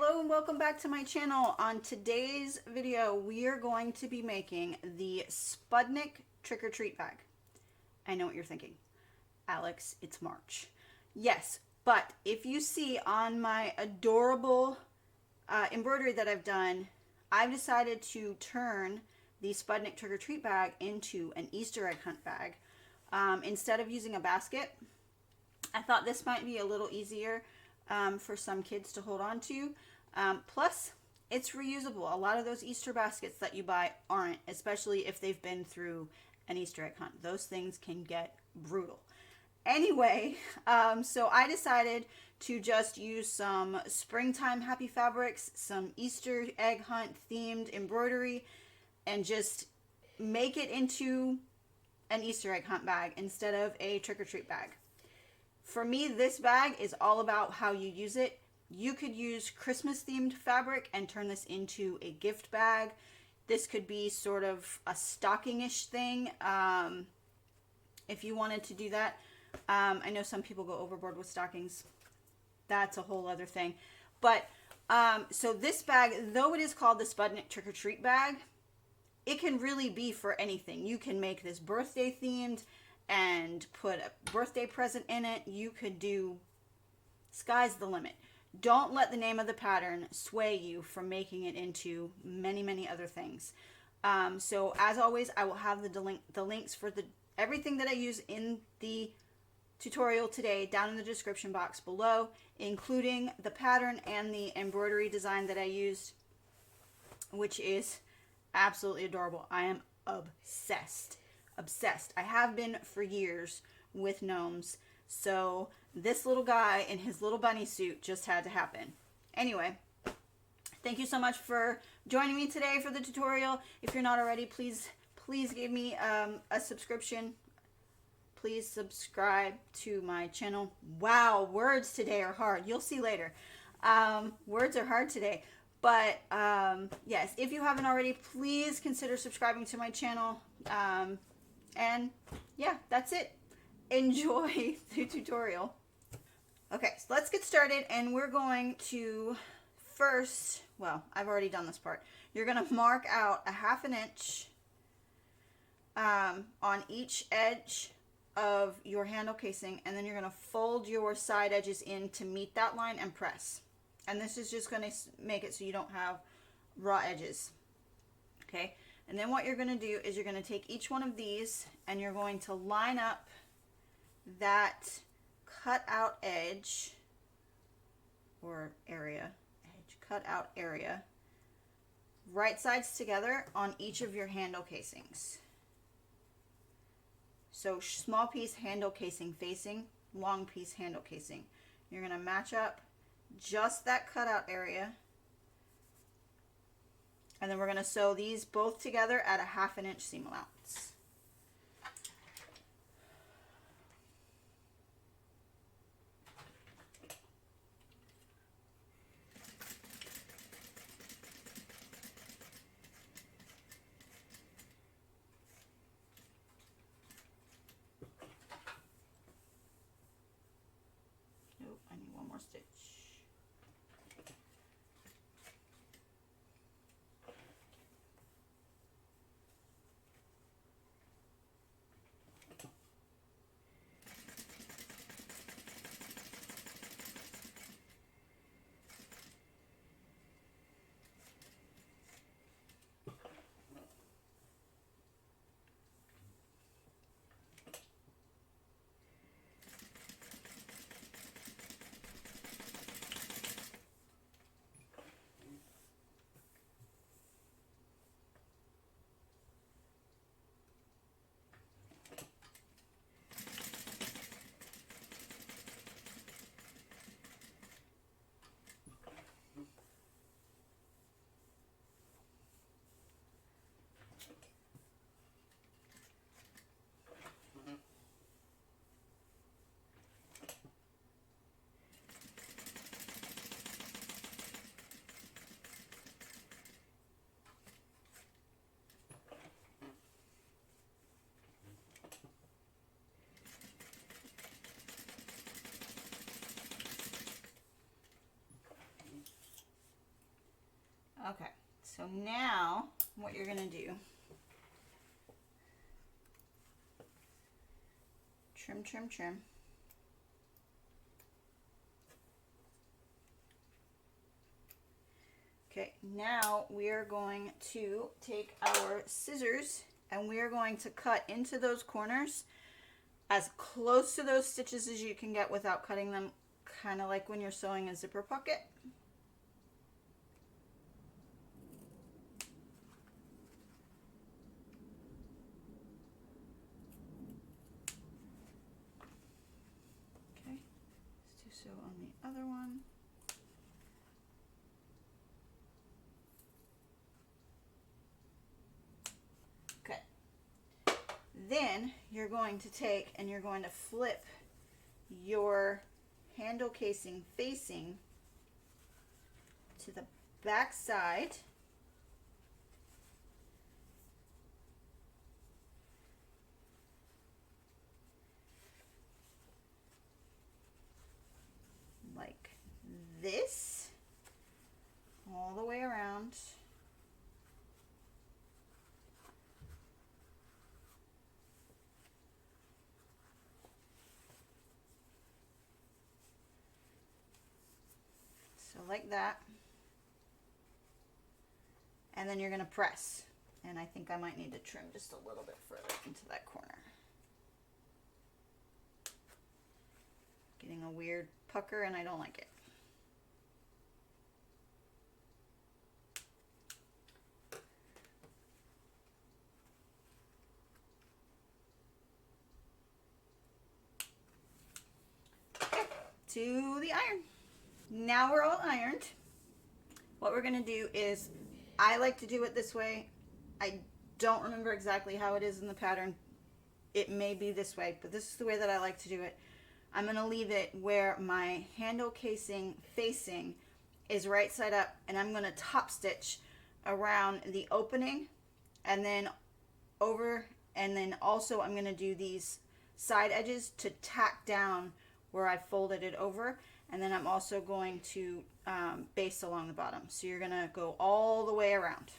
Hello and welcome back to my channel. On today's video, we are going to be making the Spud-nik trick-or-treat bag. I know what you're thinking. Alex, it's March. Yes, but if you see on my adorable embroidery that I've done, I've decided to turn the Spud-nik trick-or-treat bag into an Easter egg hunt bag. Instead of using a basket, I thought this might be a little easier for some kids to hold on to. Plus, it's reusable. A lot of those Easter baskets that you buy aren't, especially if they've been through an Easter egg hunt. Those things can get brutal. Anyway, so I decided to just use some springtime happy fabrics, some Easter egg hunt themed embroidery, and just make it into an Easter egg hunt bag instead of a trick-or-treat bag. For me, this bag is all about how you use it. You could use Christmas themed fabric and turn this into a gift bag. This could be sort of a stocking-ish thing if you wanted to do that. I know some people go overboard with stockings. That's a whole other thing. But so this bag, though it is called the Spud-nik trick-or-treat bag, it can really be for anything. You can make this birthday themed and put a birthday present in it. You could do, sky's the limit. Don't let the name of the pattern sway you from making it into many, many other things. So as always, I will have the links for everything that I use in the tutorial today down in the description box below, including the pattern and the embroidery design that I used, which is absolutely adorable. I am obsessed. Obsessed. I have been for years with gnomes, so this little guy in his little bunny suit just had to happen. Anyway, thank you so much for joining me today for the tutorial. If you're not already, please give me a subscription. Please subscribe to my channel. Wow, words today are hard. You'll see later. Words are hard today. But yes, if you haven't already, please consider subscribing to my channel. And yeah, that's it. Enjoy the tutorial. Okay, so let's get started, and we're going to first, well, I've already done this part. You're going to mark out a 1/2 inch on each edge of your handle casing, and then you're going to fold your side edges in to meet that line and press. And this is just going to make it so you don't have raw edges. Okay. And then what you're going to do is you're going to take each one of these and you're going to line up that cut out edge or area, cut out area, right sides together on each of your handle casings. So small piece handle casing facing, long piece handle casing. You're going to match up just that cutout area. And then we're going to sew these both together at a 1/2 inch seam allowance. Nope, I need one more stitch. Okay, so now what you're gonna do, trim, trim, trim. Okay, now we are going to take our scissors and we are going to cut into those corners as close to those stitches as you can get without cutting them, kind of like when you're sewing a zipper pocket. Okay, let's do so on the other one. Then you're going to take and you're going to flip your handle casing facing to the back side. Like this, all the way around. So like that. And then you're going to press. And I think I might need to trim just a little bit further into that corner. Getting a weird pucker and I don't like it. Okay, to the iron. Now we're all ironed. What we're going to do is, I like to do it this way. I don't remember exactly how it is in the pattern. It may be this way, but this is the way that I like to do it. I'm going to leave it where my handle casing facing is right side up, and I'm going to top stitch around the opening and then over, and then also I'm going to do these side edges to tack down where I folded it over, and then I'm also going to baste along the bottom. So you're going to go all the way around.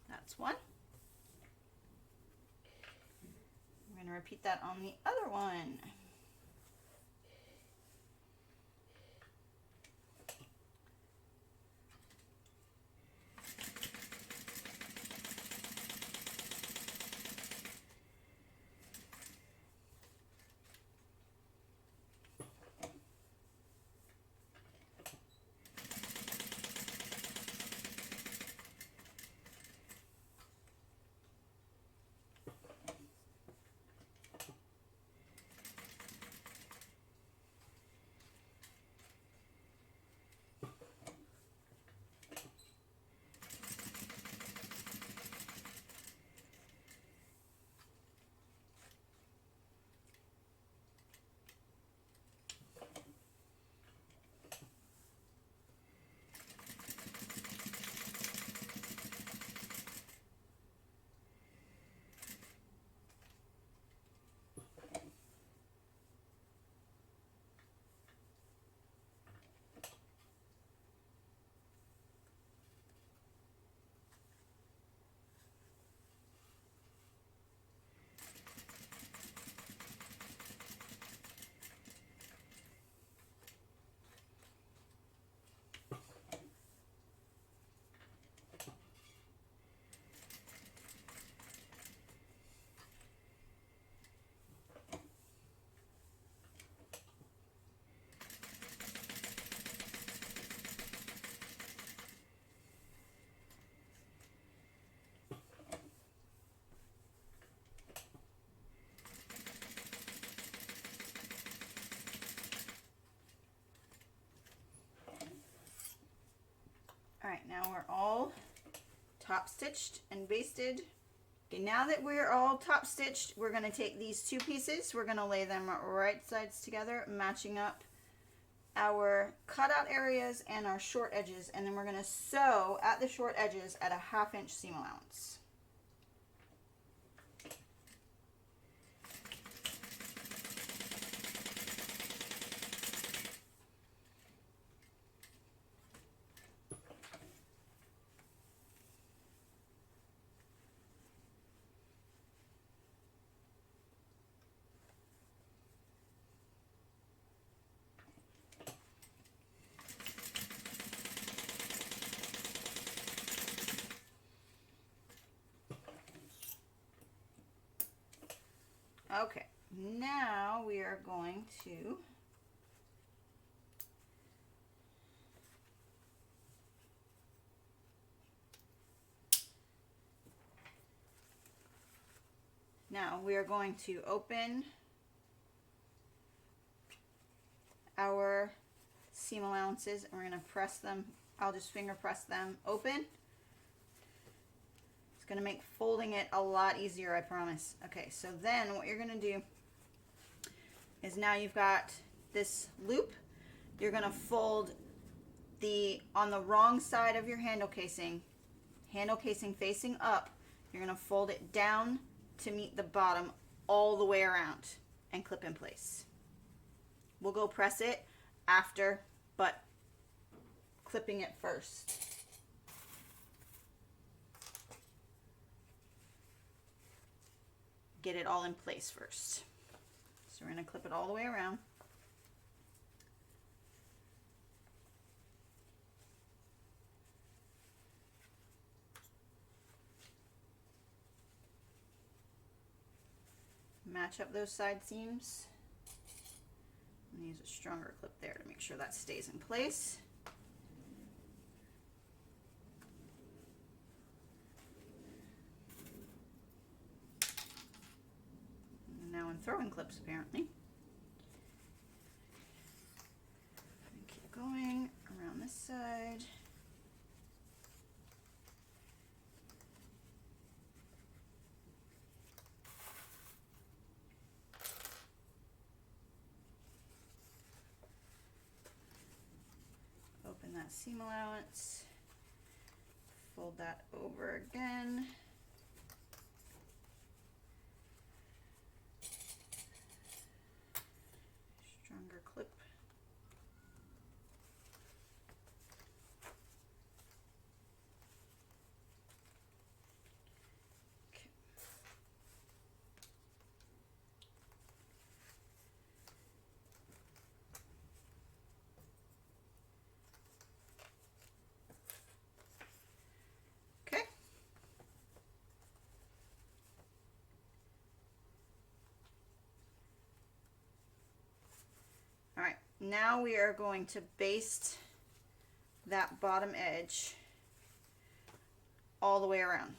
That's one. We're going to repeat that on the other one. Now we're all top stitched and basted. Okay, now that we're all top stitched, we're going to take these two pieces, we're going to lay them right sides together, matching up our cutout areas and our short edges, and then we're going to sew at the short edges at a 1/2 inch seam allowance. Okay, now we are going to open our seam allowances, and we're going to press them. I'll just finger press them open. It's going to make folding it a lot easier, I promise. Okay, so then what you're going to do is, now you've got this loop, you're going to fold on the wrong side of your handle casing facing up, you're going to fold it down to meet the bottom all the way around and clip in place. We'll go press it after, but clipping it first. Get it all in place first. So we're going to clip it all the way around. Match up those side seams. I'm going to use a stronger clip there to make sure that stays in place. And now I'm throwing clips apparently. And keep going around this side. Open that seam allowance, fold that over again. Stronger clip. Okay. Okay. All right, now we are going to baste that bottom edge all the way around.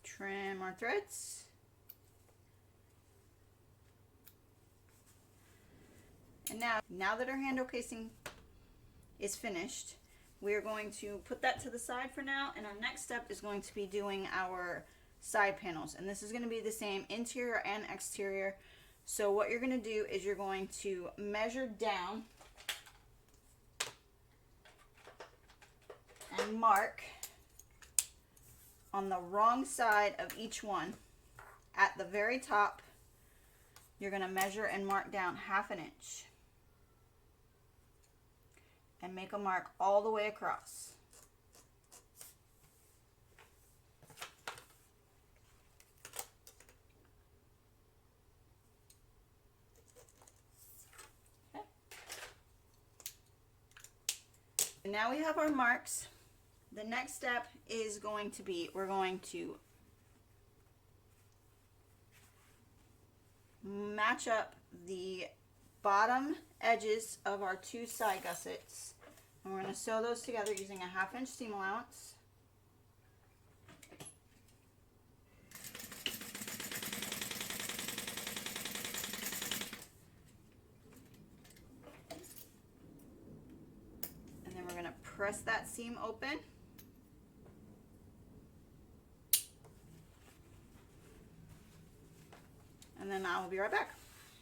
Trim our threads. And now that our handle casing is finished, we are going to put that to the side for now, and our next step is going to be doing our side panels, and this is going to be the same interior and exterior. So what you're going to do is you're going to measure down and mark on the wrong side of each one. At the very top, you're going to measure and mark down 1/2 inch and make a mark all the way across. Okay. And now we have our marks. The next step is going to be, we're going to match up the bottom edges of our 2 side gussets, and we're going to sew those together using a 1/2 inch seam allowance. And then we're going to press that seam open. And then I will be right back.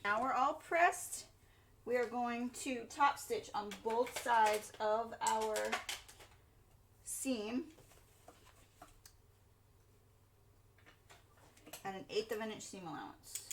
Now we're all pressed. We are going to top stitch on both sides of our seam at an 1/8 of an inch seam allowance.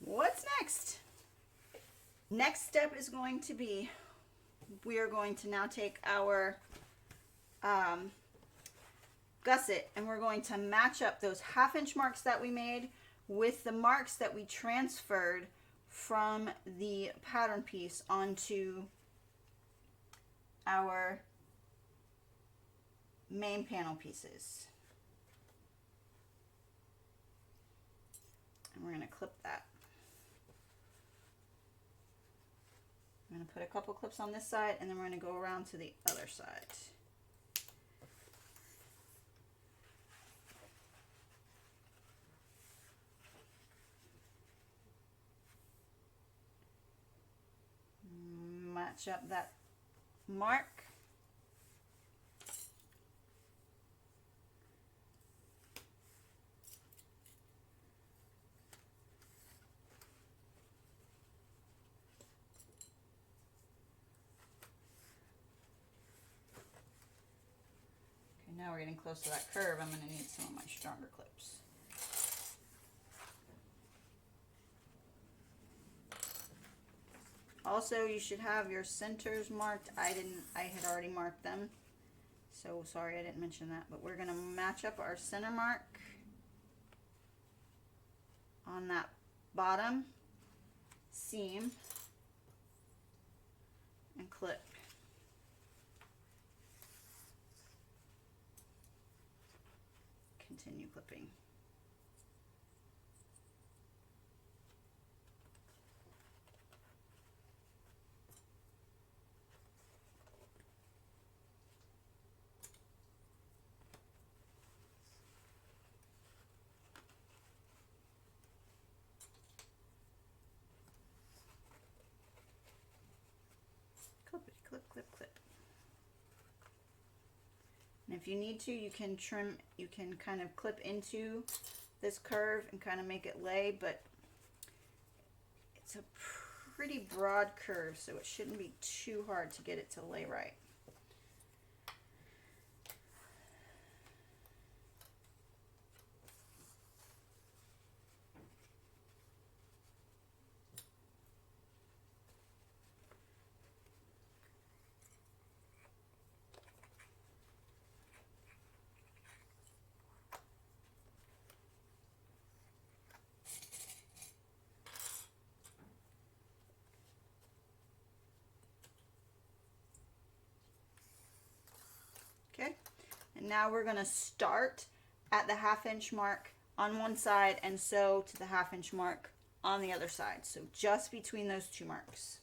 What's next? Next step is going to be, we are going to now take our gusset and we're going to match up those 1/2 inch marks that we made with the marks that we transferred from the pattern piece onto our main panel pieces. And we're going to clip that. I'm going to put a couple clips on this side, and then we're going to go around to the other side. Match up that mark. Now we're getting close to that curve. I'm going to need some of my stronger clips. Also, you should have your centers marked. I had already marked them. So sorry I didn't mention that, but we're going to match up our center mark on that bottom seam and clip. Continue clipping. Clip, clip, clip, clip. And if you need to, you can trim, you can kind of clip into this curve and kind of make it lay, but it's a pretty broad curve, so it shouldn't be too hard to get it to lay right. And now we're going to start at the 1/2 inch mark on one side and sew to the 1/2 inch mark on the other side. So just between those two marks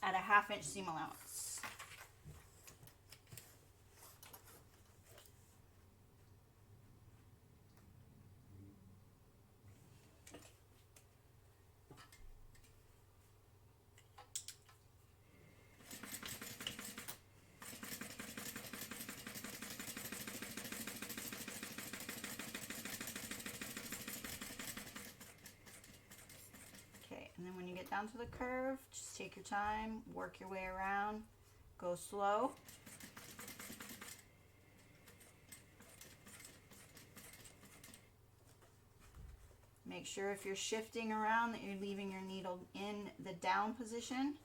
at a 1/2 inch seam allowance. And then when you get down to the curve, just take your time, work your way around, go slow. Make sure if you're shifting around that you're leaving your needle in the down position.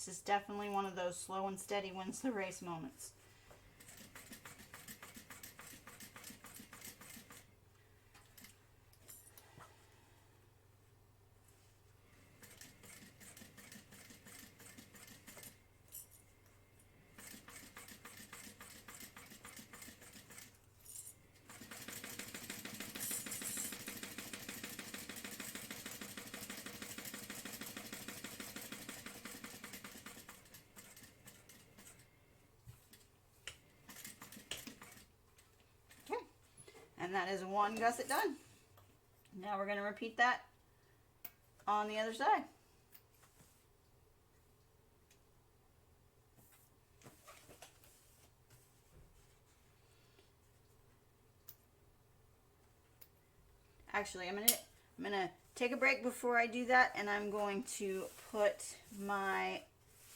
This is definitely one of those slow and steady wins the race moments. And that is one gusset done. Now we're going to repeat that on the other side. Actually, I'm gonna take a break before I do that, and I'm going to put my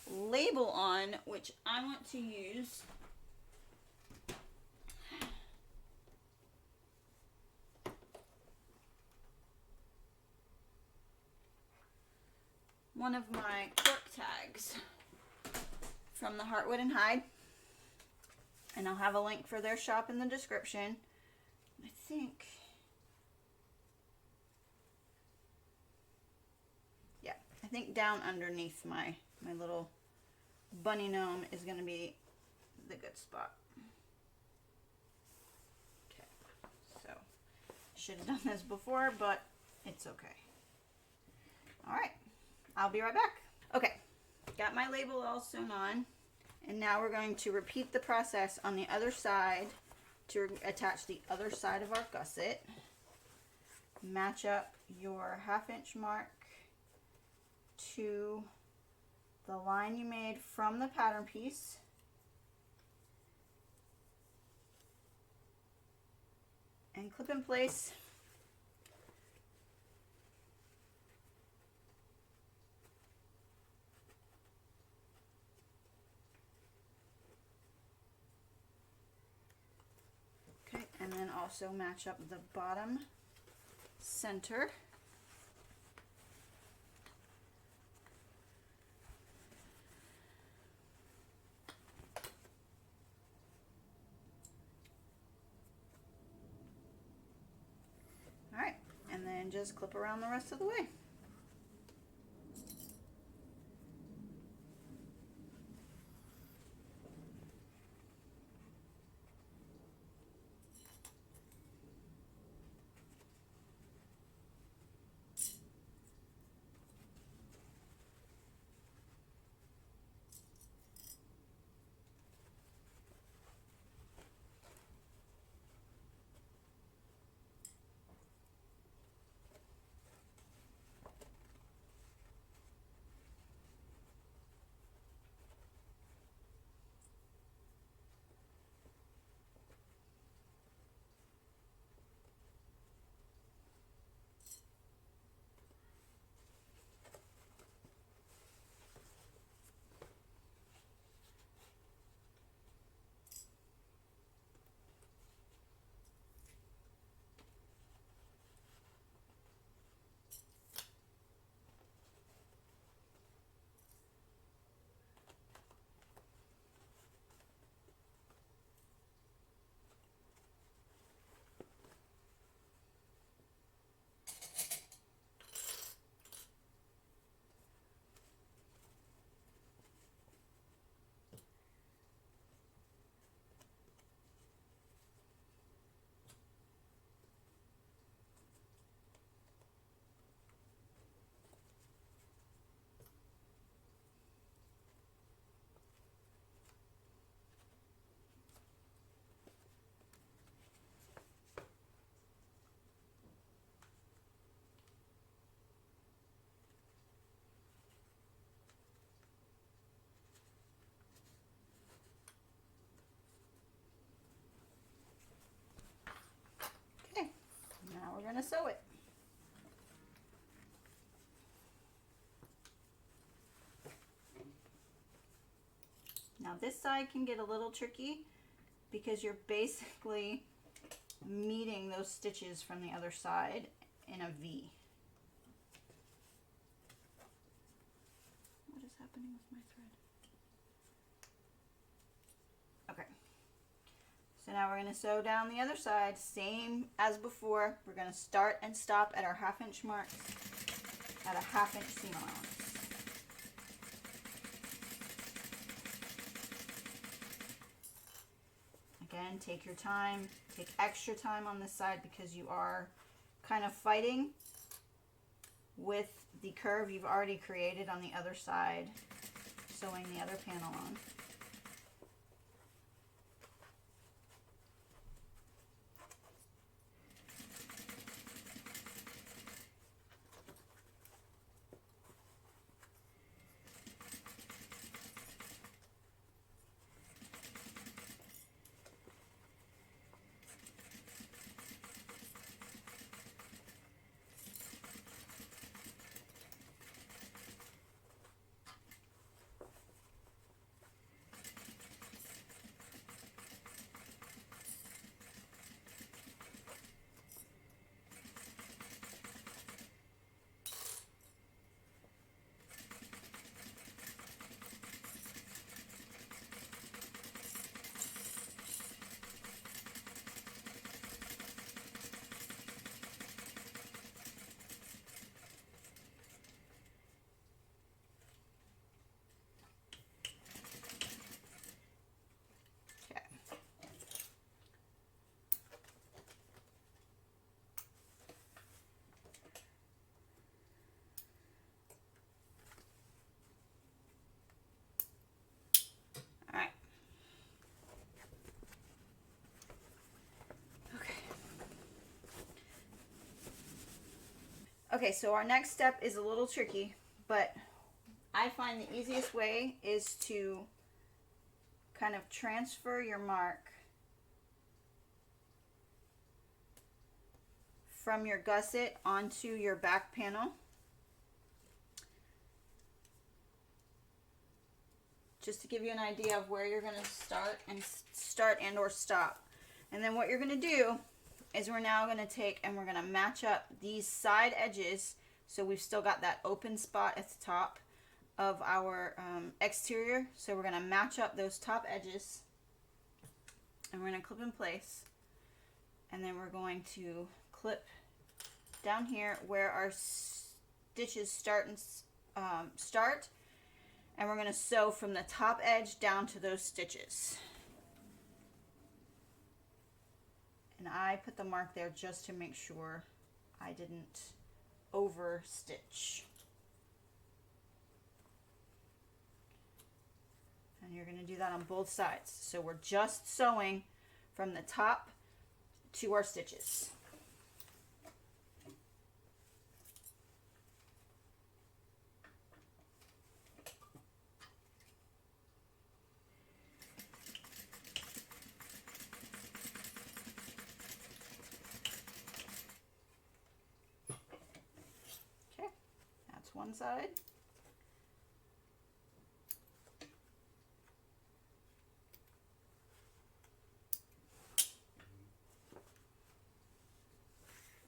label on, which I want to use one of my cork tags from the Heartwood and Hide, and I'll have a link for their shop in the description. I think down underneath my little bunny gnome is going to be the good spot. Okay, so should have done this before, but it's okay. All right. I'll be right back. Okay, got my label all sewn on, and now we're going to repeat the process on the other side to attach the other side of our gusset. Match up your 1/2 inch mark to the line you made from the pattern piece. And clip in place. And then also match up the bottom center. All right, and then just clip around the rest of the way. sew it. Now this side can get a little tricky because you're basically meeting those stitches from the other side in a V. What is happening with my thread? Okay. So now we're going to sew down the other side, same as before. We're going to start and stop at our 1/2 inch marks at a 1/2 inch seam allowance. Again, take your time, take extra time on this side because you are kind of fighting with the curve you've already created on the other side, sewing the other panel on. Okay, so our next step is a little tricky, but I find the easiest way is to kind of transfer your mark from your gusset onto your back panel. Just to give you an idea of where you're going to start and or stop. And then what you're going to do is we're now going to take and we're going to match up these side edges, so we've still got that open spot at the top of our exterior. So we're going to match up those top edges and we're going to clip in place, and then we're going to clip down here where our stitches start, and we're going to sew from the top edge down to those stitches. And I put the mark there just to make sure I didn't over stitch. And you're going to do that on both sides. So we're just sewing from the top to our stitches. One side.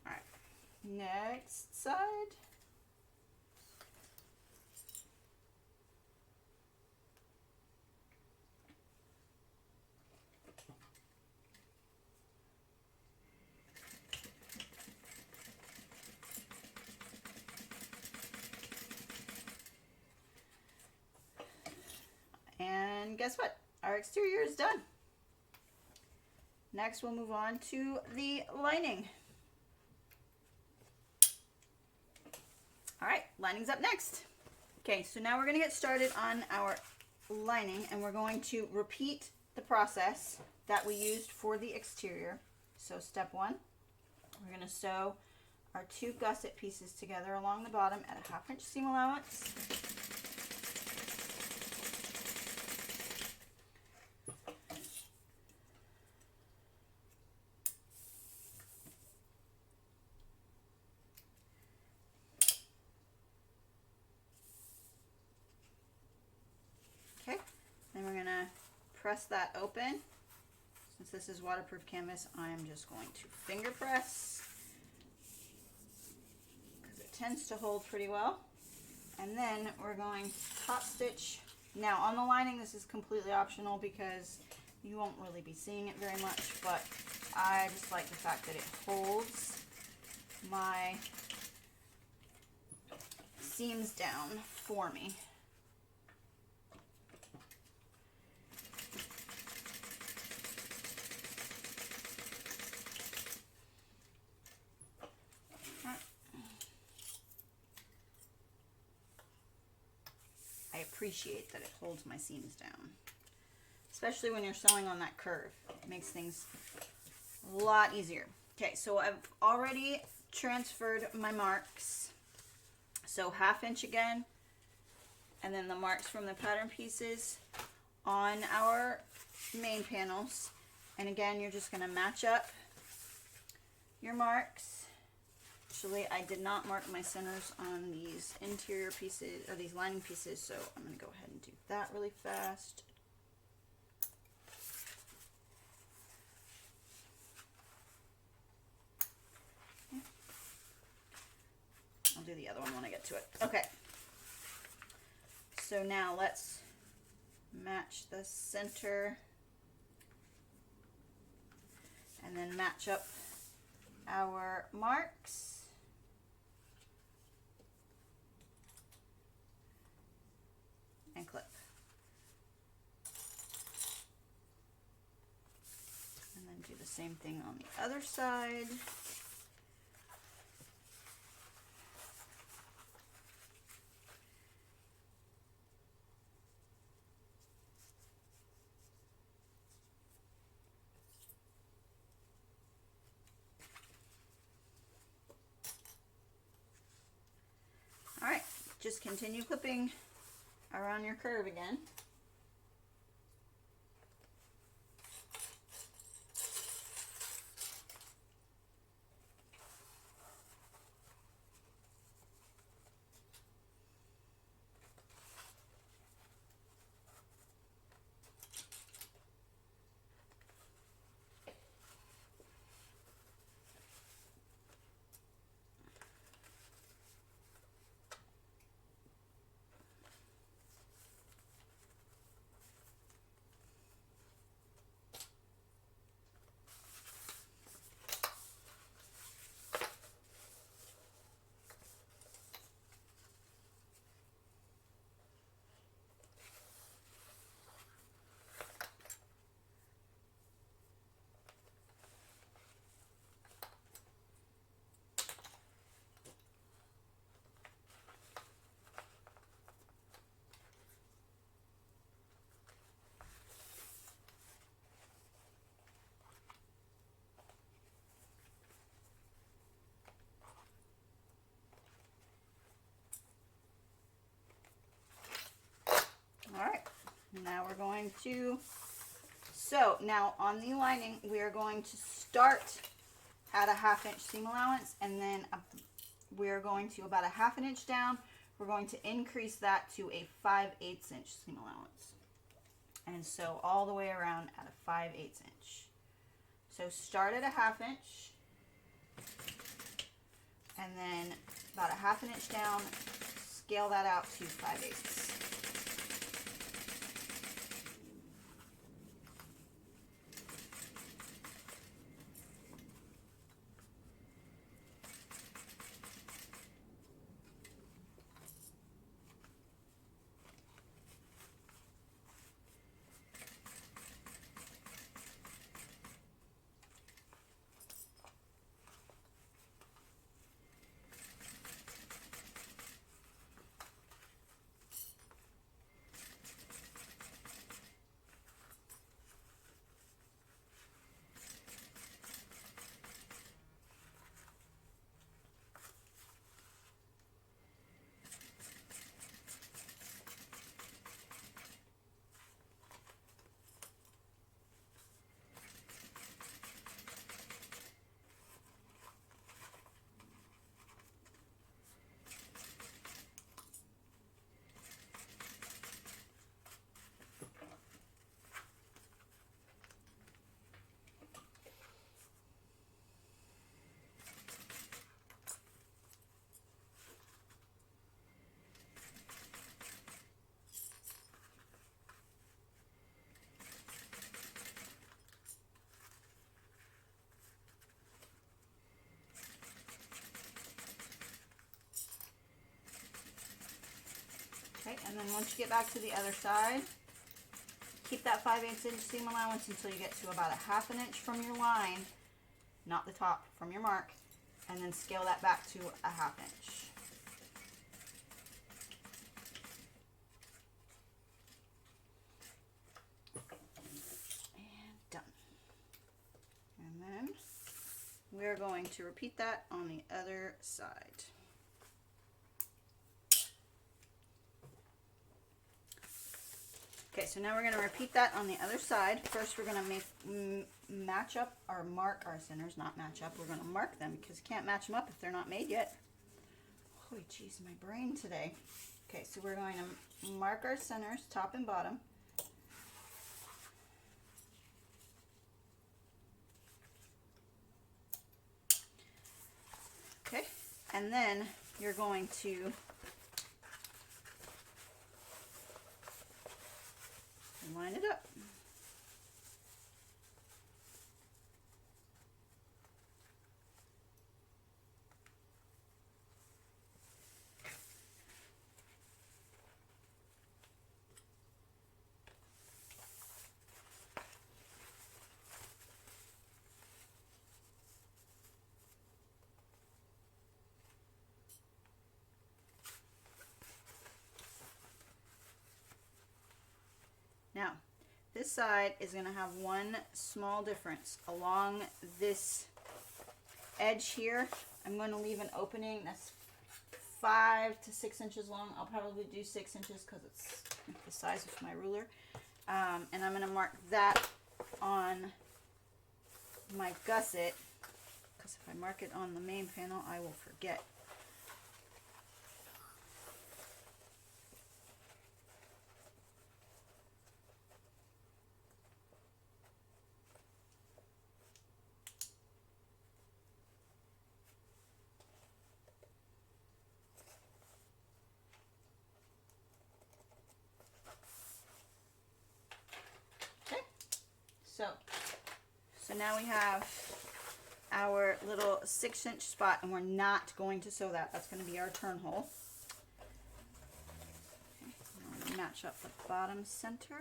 All right, next side. And guess what? Our exterior is done. Next, we'll move on to the lining. All right, lining's up next. Okay, so now we're going to get started on our lining, and we're going to repeat the process that we used for the exterior. So step one, we're going to sew our 2 gusset pieces together along the bottom at a 1/2 inch seam allowance. press that open. Since this is waterproof canvas, I am just going to finger press because it tends to hold pretty well. And then we're going to top stitch. Now on the lining, this is completely optional because you won't really be seeing it very much, but I just like the fact that it holds my seams down for me. I appreciate that it holds my seams down, especially when you're sewing on that curve. It makes things a lot easier. Okay, so I've already transferred my marks. So 1/2 inch again, and then the marks from the pattern pieces on our main panels. And again, you're just going to match up your marks. Actually, I did not mark my centers on these interior pieces, or these lining pieces, so I'm going to go ahead and do that really fast. I'll do the other one when I get to it. Okay. So now let's match the center and then match up our marks. And clip. And then do the same thing on the other side. All right, just continue clipping around your curve again. All right, now we're going to, so now on the lining, we are going to start at a 1/2 inch seam allowance, and then we're going to about a 1/2 inch down. We're going to increase that to a 5/8 inch seam allowance. And so all the way around at a 5/8 inch. So start at a 1/2 inch, and then about a 1/2 inch down, scale that out to 5/8. Okay, and then once you get back to the other side, keep that 5/8 inch seam allowance until you get to about 1/2 inch from your line, not the top, from your mark, and then scale that back to 1/2 inch. And done. And then we're going to repeat that on the other side. Okay, so now we're going to repeat that on the other side. First, we're going to match up or mark our centers, not match up. We're going to mark them because you can't match them up if they're not made yet. Holy jeez, my brain today. Okay, so we're going to mark our centers, top and bottom. Okay, and then you're going to line it up. Now, this side is going to have one small difference. Along this edge here, I'm going to leave an opening that's 5 to 6 inches long. I'll probably do 6 inches because it's the size of my ruler. And I'm going to mark that on my gusset, because if I mark it on the main panel, I will forget. So now we have our little 6-inch spot, and we're not going to sew that. That's going to be our turn hole. Okay, I'm going to match up the bottom center.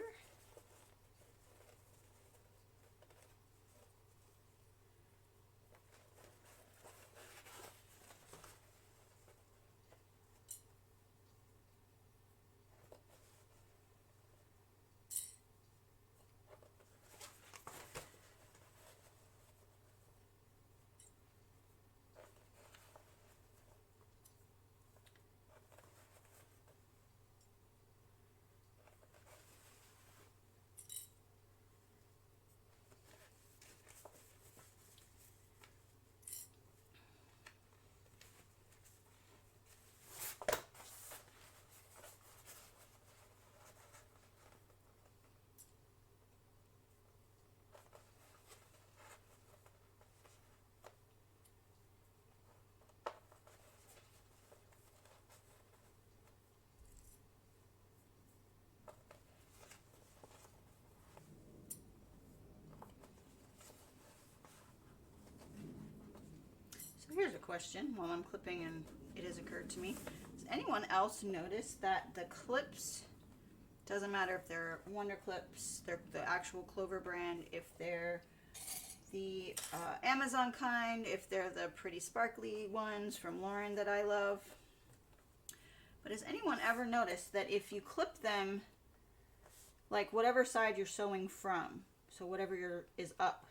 Here's a question while I'm clipping, and it has occurred to me. Does anyone else notice that the clips, doesn't matter if they're Wonder Clips, they're the actual Clover brand, if they're the Amazon kind, if they're the pretty sparkly ones from Lauren that I love, but has anyone ever noticed that if you clip them, like whatever side you're sewing from, so whatever is up,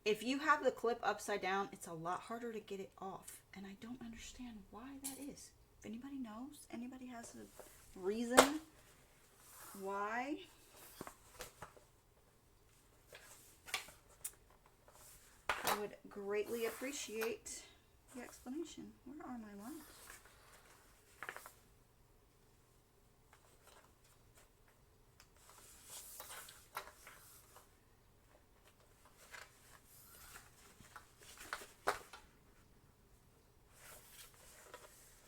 if you have the clip upside down, it's a lot harder to get it off. And I don't understand why that is. If anybody knows, anybody has a reason why, I would greatly appreciate the explanation. Where are my lines?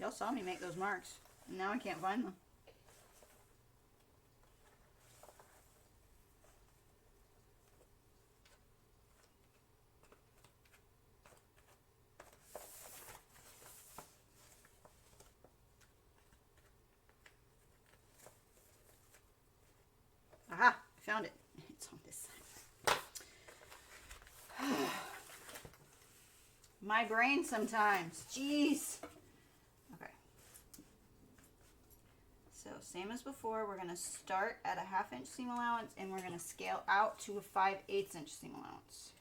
Y'all saw me make those marks, and now I can't find them. on this side. My brain sometimes. Jeez. Okay. So same as before, we're going to start at a 1/2 inch seam allowance and we're going to scale out to a 5/8 inch seam allowance.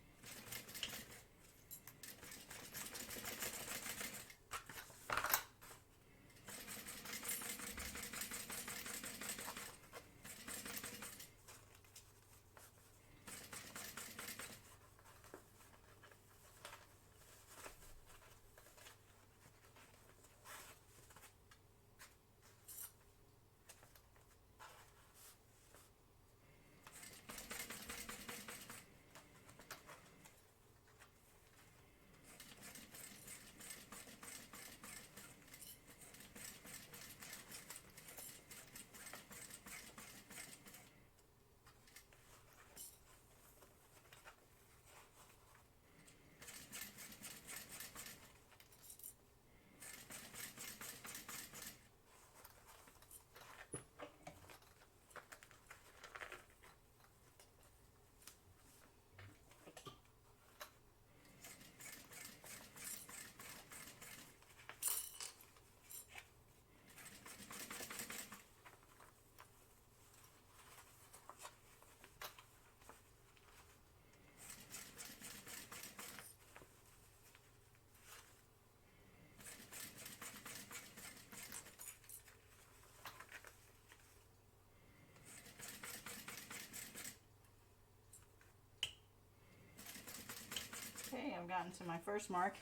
Okay, I've gotten to my first mark.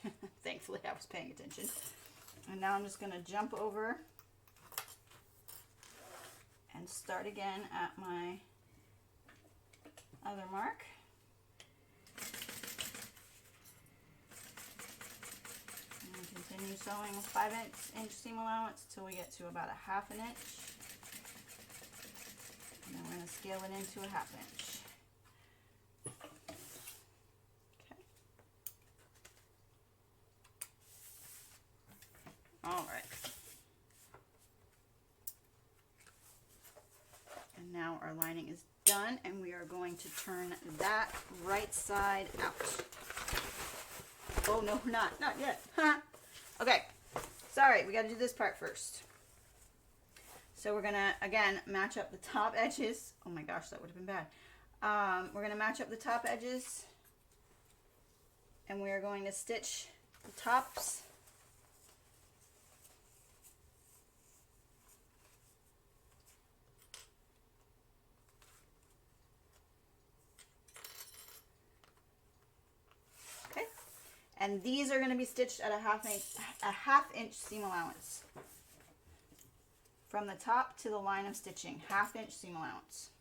Thankfully, I was paying attention. And now I'm just going to jump over and start again at my other mark. And continue sewing with 5/8 seam allowance till we get to about a 1/2 inch. And then we're going to scale it into a 1/2 inch. All right. And now our lining is done and we are going to turn that right side out. Oh no, not yet. Okay, sorry, we got to do this part first. So we're gonna, again, match up the top edges. Oh my gosh, that would have been bad. We're gonna match up the top edges and we are going to stitch the tops. And these are going to be stitched at a 1/2 inch seam allowance. From the top to the line of stitching, 1/2 inch seam allowance.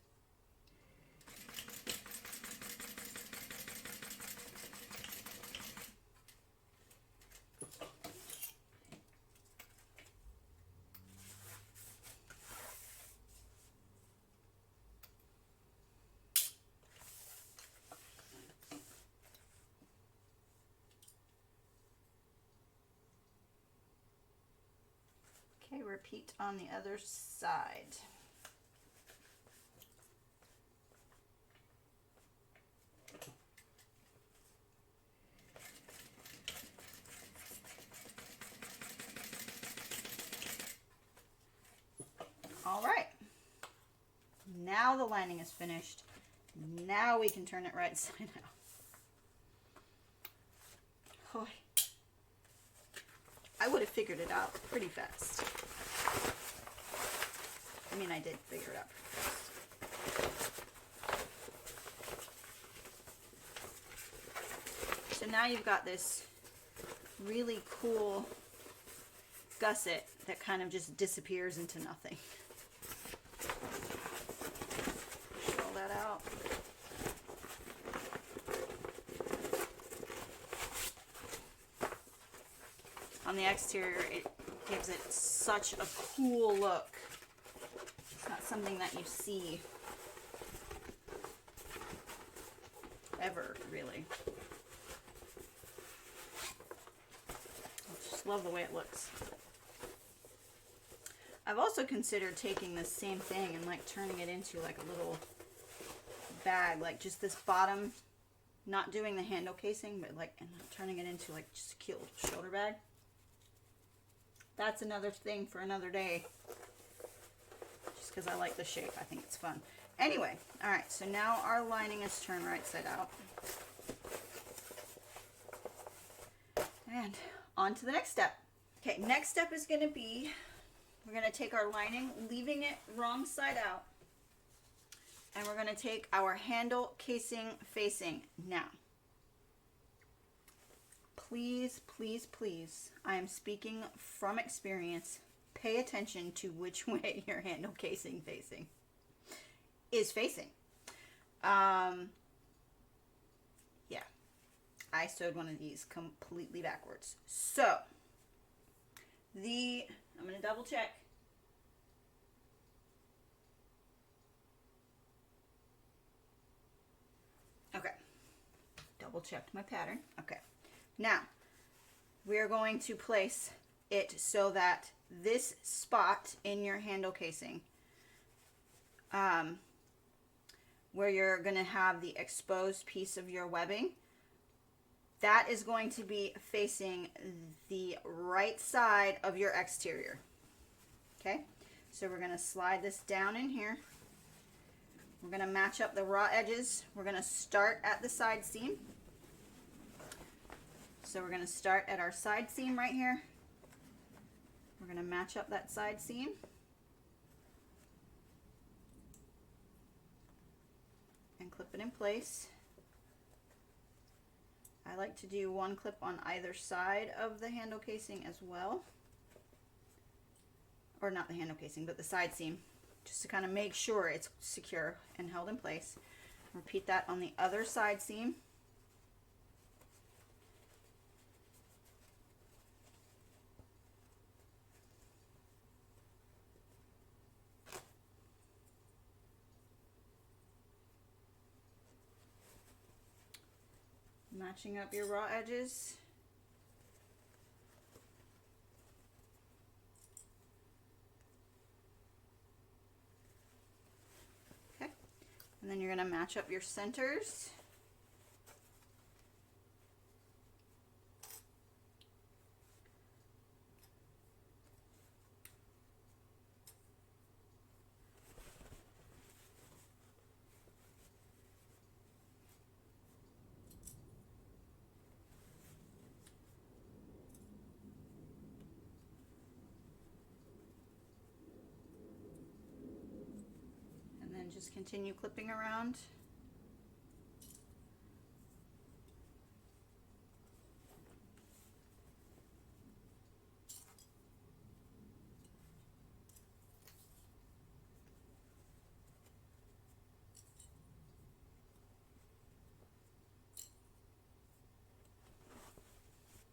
Okay, repeat on the other side. All right. Now the lining is finished. Now we can turn it right side out. Oh, I would have figured it out pretty fast. I mean, I did figure it out pretty fast. So now you've got this really cool gusset that kind of just disappears into nothing. Roll that out. On the exterior, it gives it such a cool look. It's not something that you see ever, really. I just love the way it looks. I've also considered taking this same thing and like turning it into like a little bag, like just this bottom, not doing the handle casing, but like, and turning it into like just a cute little shoulder bag. That's another thing for another day, just because I like the shape. I think it's fun. Anyway, all right, so now our lining is turned right side out. And on to the next step. Okay, next step is going to be, we're going to take our lining, leaving it wrong side out, and we're going to take our handle casing facing. Now, please, please, please, I am speaking from experience, pay attention to which way your handle casing facing is facing. Yeah, I sewed one of these completely backwards. So, I'm going to double check. Okay, double checked my pattern. Okay, now we are going to place it so that this spot in your handle casing, where you're going to have the exposed piece of your webbing, that is going to be facing the right side of your exterior. Okay, so we're going to slide this down in here. We're going to match up the raw edges. We're going to start at the side seam. So we're going to start at our side seam right here. We're going to match up that side seam. And clip it in place. I like to do one clip on either side of the handle casing as well. Or not the handle casing, but the side seam, just to kind of make sure it's secure and held in place. Repeat that on the other side seam. Matching up your raw edges. Okay, and then you're going to match up your centers. Just continue clipping around.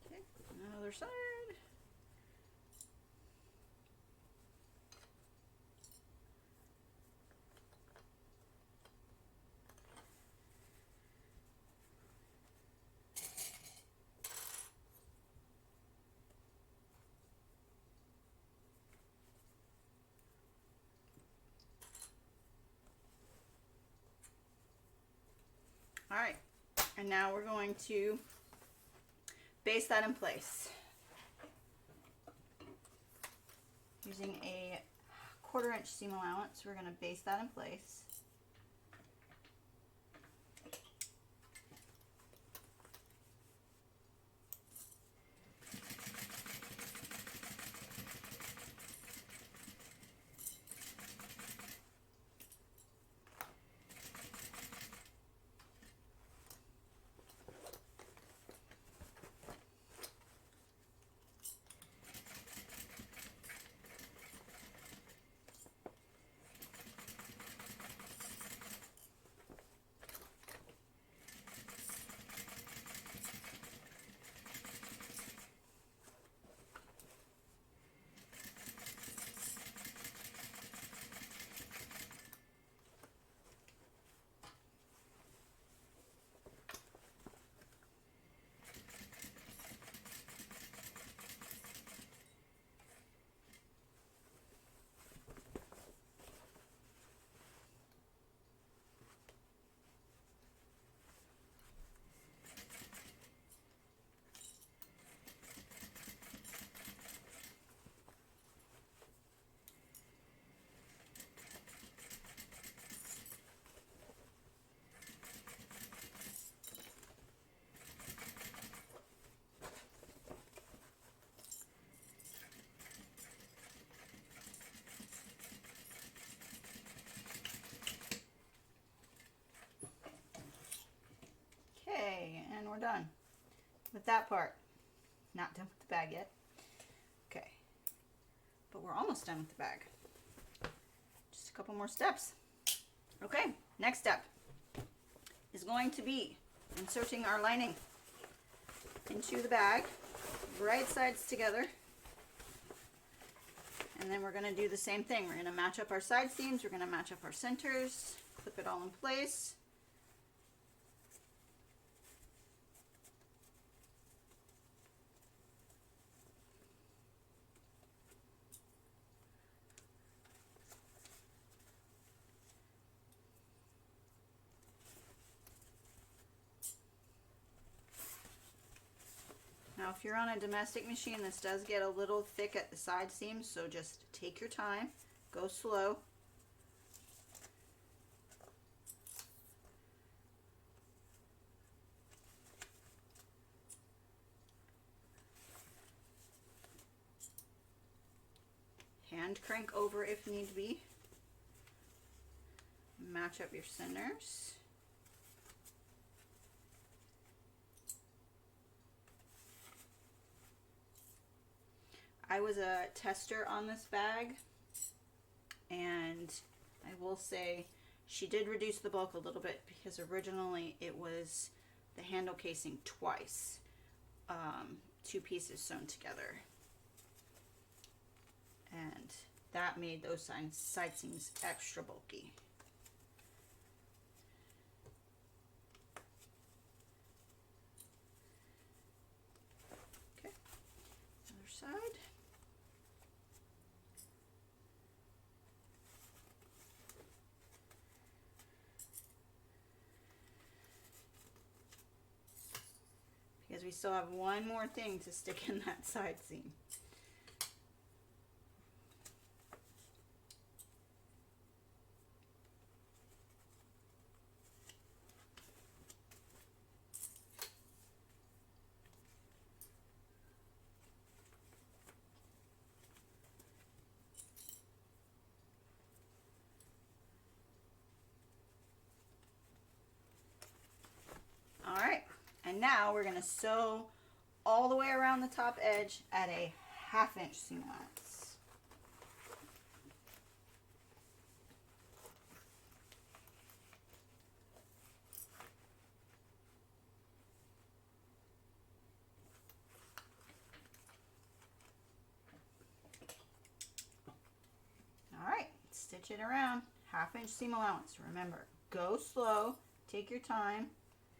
Okay, another side. All right, and now we're going to baste that in place. Using a 1/4 inch seam allowance, we're going to baste that in place. we're done with that part. Not done with the bag yet. Okay, but we're almost done with the bag. Just a couple more steps. Okay, next step is going to be inserting our lining into the bag, right sides together. And then we're going to do the same thing. We're going to match up our side seams, we're going to match up our centers, clip it all in place. Now, if you're on a domestic machine, this does get a little thick at the side seams, so just take your time, go slow. Hand crank over if need be. Match up your centers. I was a tester on this bag, and I will say she did reduce the bulk a little bit because originally it was the handle casing twice, 2 pieces sewn together, and that made those side seams extra bulky. Okay, other side. Because we still have one more thing to stick in that side seam. All right. And now we're going to sew all the way around the top edge at a 1/2 inch seam allowance. All right, stitch it around, 1/2 inch seam allowance. Remember, go slow, take your time.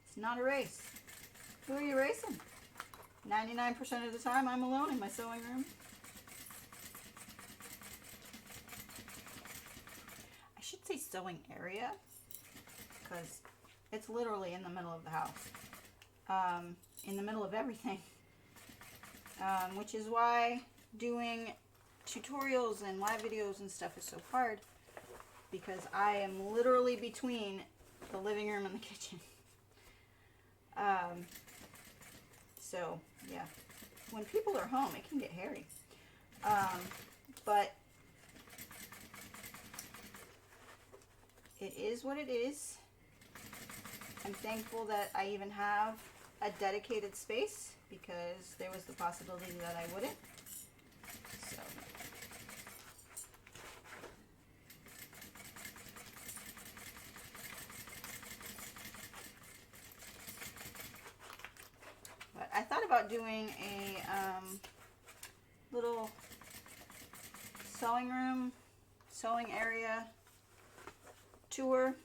It's not a race. Who are you racing? 99% of the time I'm alone in my sewing room. I should say sewing area, because it's literally in the middle of the house. In the middle of everything. Which is why doing tutorials and live videos and stuff is so hard, because I am literally between the living room and the kitchen. So, yeah, when people are home, it can get hairy. But it is what it is. I'm thankful that I even have a dedicated space, because there was the possibility that I wouldn't. So. But I thought about doing a little sewing room, sewing area tour,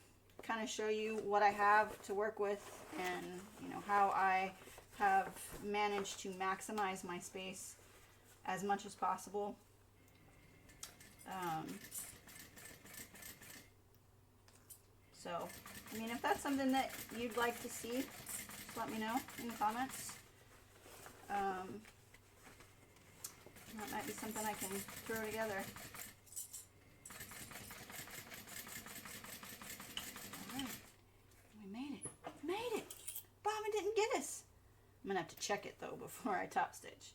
kind of show you what I have to work with, and you know how I have managed to maximize my space as much as possible. So, I mean, if that's something that you'd like to see, just let me know in the comments. That might be something I can throw together. Alright, we made it. Made it! Bomba didn't get us! I'm gonna have to check it though before I top stitch.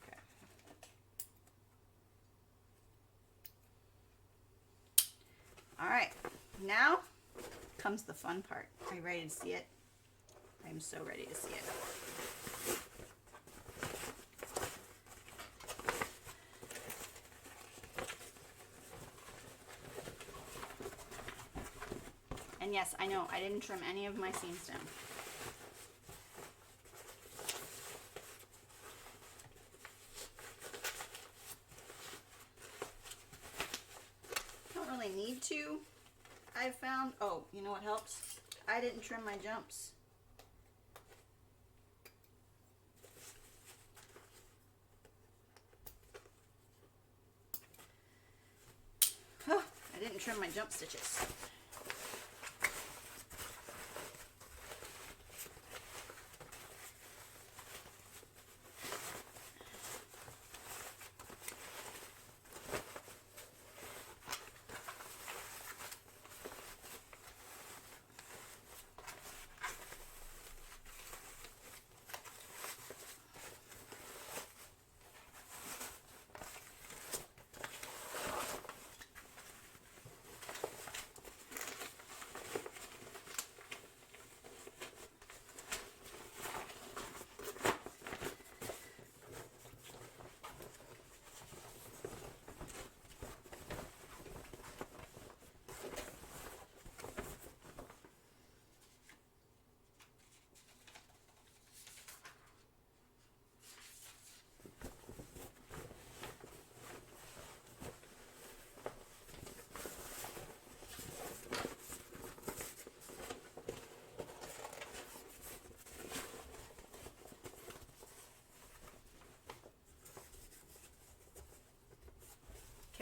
Okay. Alright, now comes the fun part. Are you ready to see it? Are I'm so ready to see it. And yes, I know, I didn't trim any of my seams down. Don't really need to, I've found. Oh, you know what helps? I didn't trim my jumps. Oh, I didn't trim my jump stitches.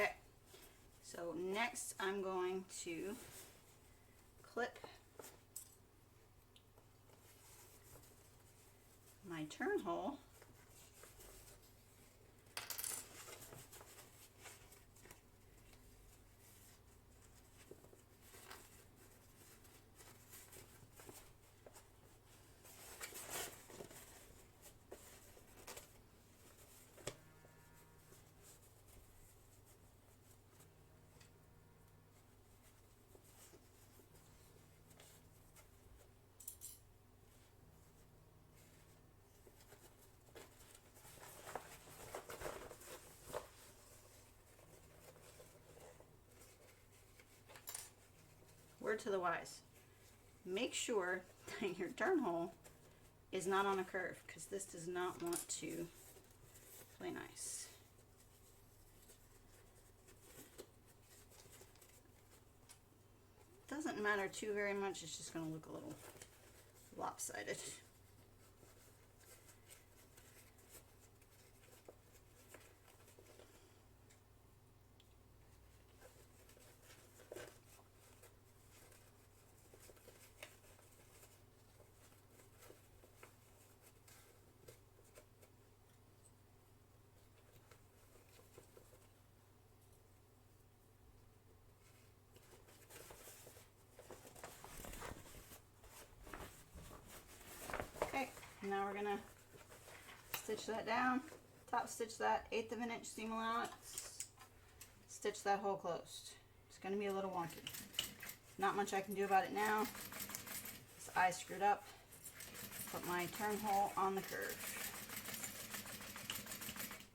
Okay, so next I'm going to clip my turn hole . Word to the wise, make sure that your turn hole is not on a curve, because this does not want to play nice. Doesn't matter too very much, it's just going to look a little lopsided. Now we're gonna stitch that down, top stitch that 1/8 of an inch seam allowance, stitch that hole closed. It's gonna be a little wonky. Not much I can do about it now. This I screwed up. Put my turn hole on the curve.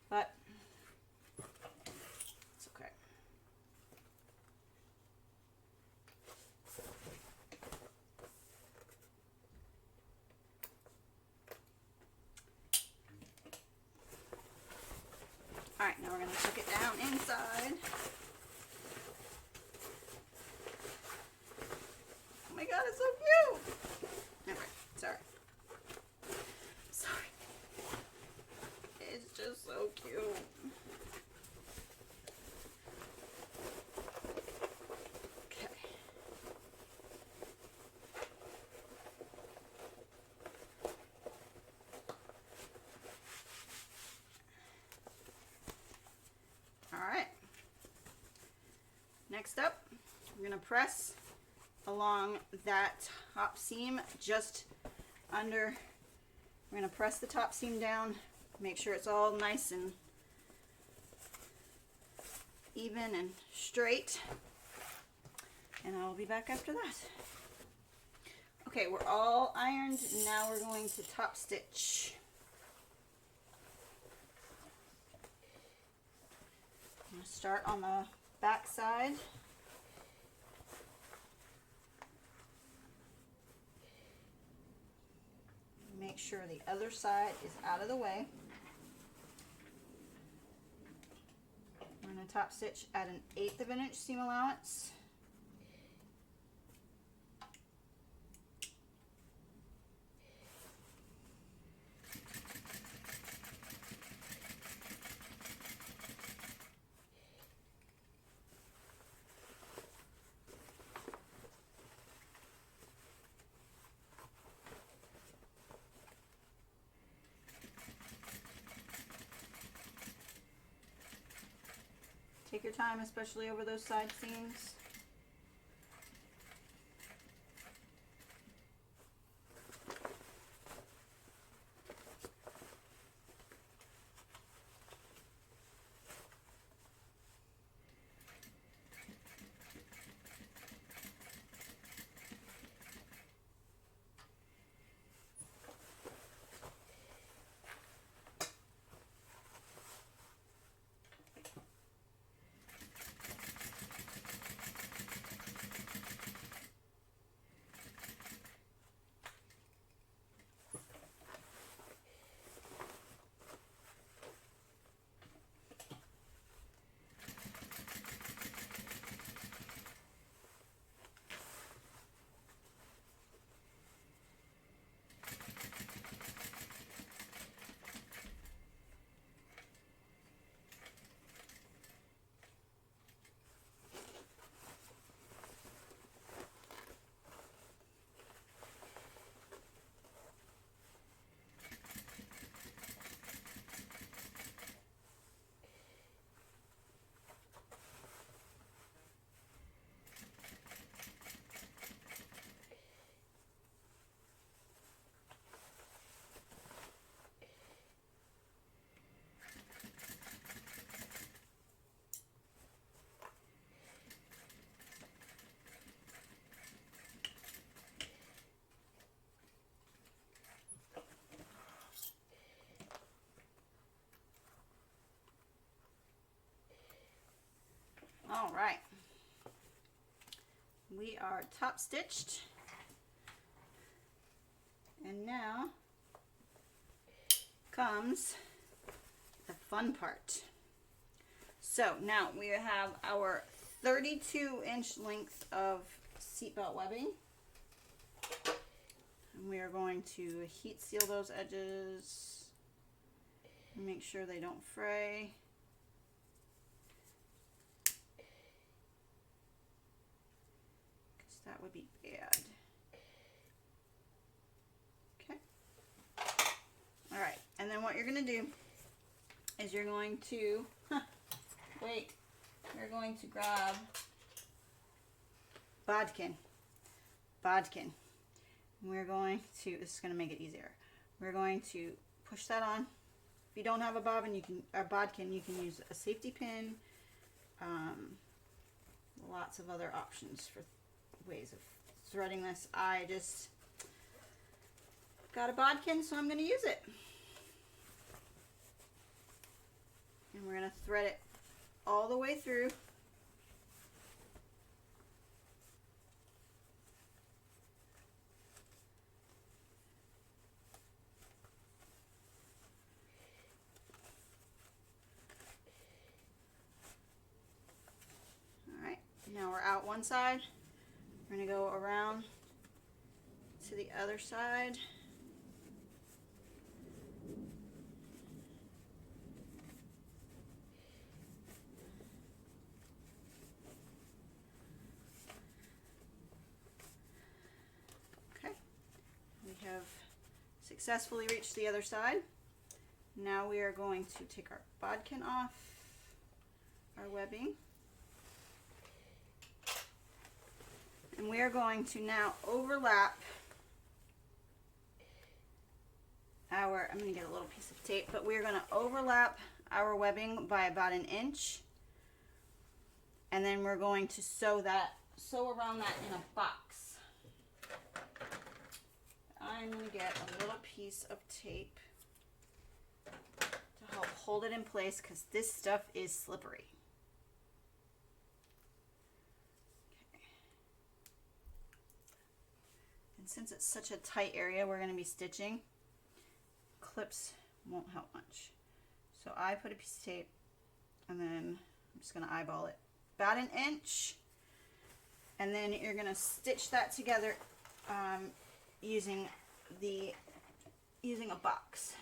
But it's okay. Alright, now we're going to tuck it down inside. Oh my god, it's so cute! Alright, sorry. Sorry. It's just so cute. Okay. Alright. Next up, we're going to press along that top seam just under. We're going to press the top seam down, make sure it's all nice and even and straight, and I'll be back after that. Okay, we're all ironed. Now we're going to top stitch. I'm going to start on the back side. Make sure the other side is out of the way. We're going to top stitch at an 1/8 of an inch seam allowance. Take your time, especially over those side seams. All right, we are top stitched, and now comes the fun part. So now we have our 32-inch length of seatbelt webbing, and we are going to heat seal those edges and make sure they don't fray. That would be bad. Okay. All right, and then what you're going to do is you're going to, you're going to grab bodkin. And we're going to, this is going to make it easier. We're going to push that on. If you don't have a bobbin, bodkin, you can use a safety pin. Lots of other options for ways of threading this. I just got a bodkin, so I'm going to use it. And we're going to thread it all the way through. All right, now we're out one side. We're going to go around to the other side. Okay, we have successfully reached the other side. Now we are going to take our bodkin off our webbing. And we are going to now overlap our, I'm going to get a little piece of tape, but we're going to overlap our webbing by about 1 inch. And then we're going to sew around that in a box. I'm going to get a little piece of tape to help hold it in place because this stuff is slippery. Okay. And since it's such a tight area we're going to be stitching, clips won't help much. So I put a piece of tape and then I'm just going to eyeball it about an inch, and then you're going to stitch that together using a box.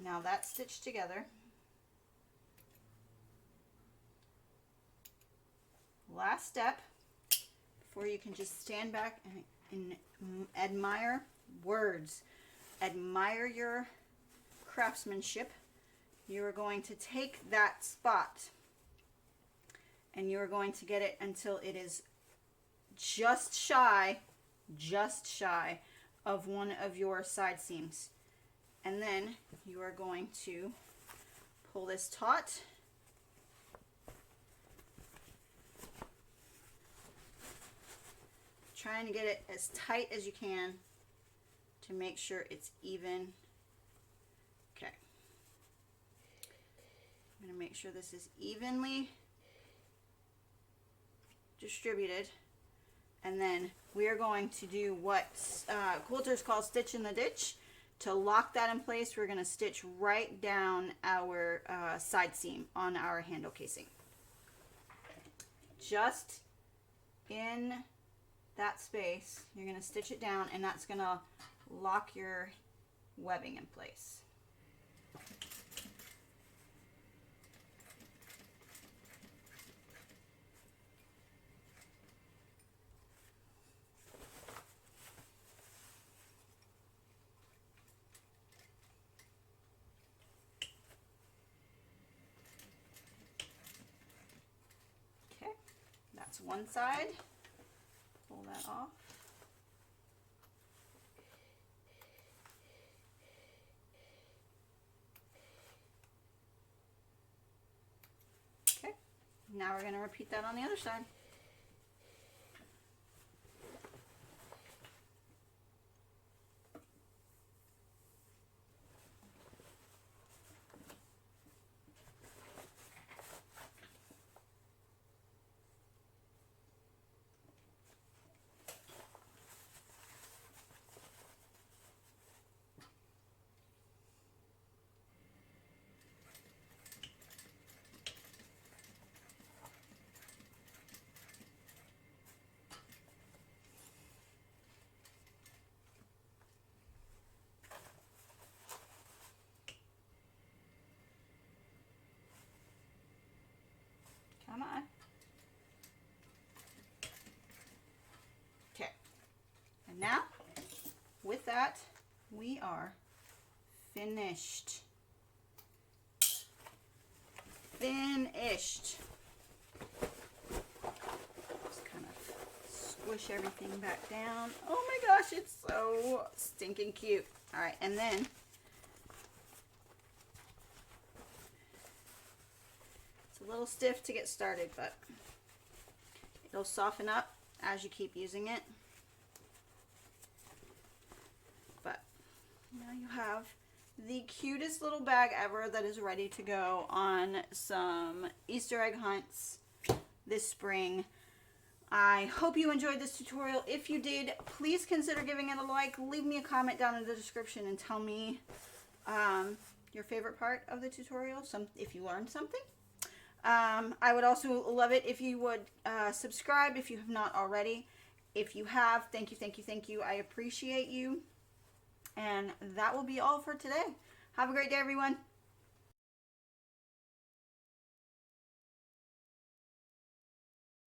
Now that's stitched together. Last step before you can just stand back and admire words. Admire your craftsmanship. You are going to take that spot and you are going to get it until it is just shy of one of your side seams. And then you are going to pull this taut, trying to get it as tight as you can to make sure it's even. Okay. I'm going to make sure this is evenly distributed. And then we are going to do what quilters call stitch in the ditch. To lock that in place, we're going to stitch right down our side seam on our handle casing. Just in that space, you're going to stitch it down, and that's going to lock your webbing in place. One side, pull that off. Okay, now we're going to repeat that on the other side. Come on. Okay. And now, with that, we are finished. Finished. Just kind of squish everything back down. Oh my gosh, it's so stinking cute. All right, and then a little stiff to get started, but it'll soften up as you keep using it. But now you have the cutest little bag ever that is ready to go on some Easter egg hunts this spring. I hope you enjoyed this tutorial. If you did, please consider giving it a like. Leave me a comment down in the description and tell me your favorite part of the tutorial, if you learned something. I would also love it if you would subscribe if you have not already. If you have, thank you, thank you, thank you. I appreciate you. And that will be all for today. Have a great day, everyone.